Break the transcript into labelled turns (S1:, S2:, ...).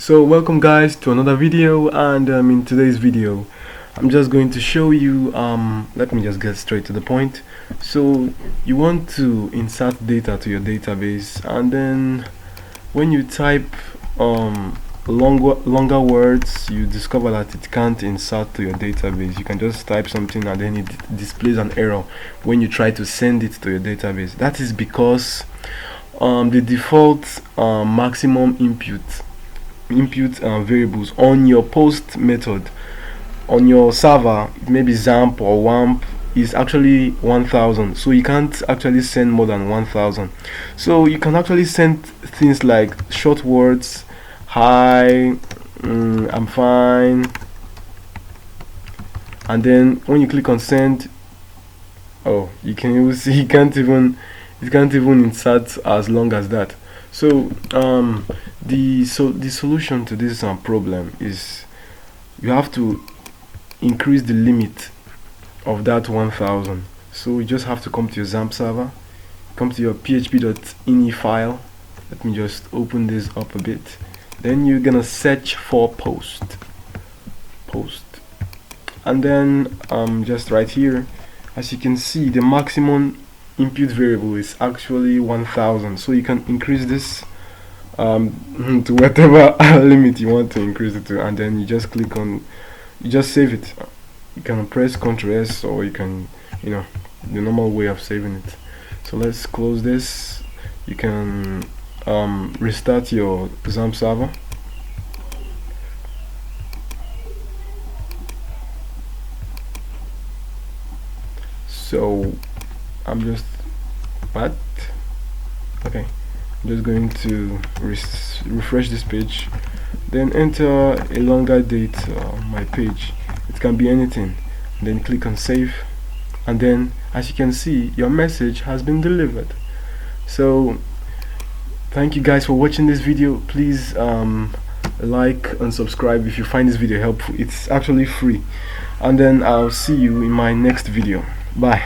S1: So welcome guys to another video, and in today's video I'm just going to show you let me just get straight to the point. So you want to insert data to your database, and then when you type longer words, you discover that it can't insert to your database. You can just type something and then it displays an error when you try to send it to your database. That is because the default maximum input variables on your post method on your server, maybe XAMPP or WAMP, is actually 1000. So you can't actually send more than 1000. So you can actually send things like short words, hi, I'm fine, and then when you click on send, oh, you can even see it can't even insert as long as that. So the solution to this problem is you have to increase the limit of that 1000. So you just have to come to your XAMPP server, come to your php.ini file. Let me just open this up a bit. Then you're gonna search for post, and then just right here, as you can see, the maximum input variable is actually 1000. So you can increase this to whatever limit you want to increase it to, and then you just click on, you just save it. You can press Ctrl S, or you can, the normal way of saving it. So let's close this. You can restart your XAMPP server. So I'm just okay, I'm just going to refresh this page, then enter a longer date on my page. It can be anything, then click on save, and then as you can see, your message has been delivered. So thank you guys for watching this video. Please like and subscribe if you find this video helpful. It's actually free, and then I'll see you in my next video. Bye.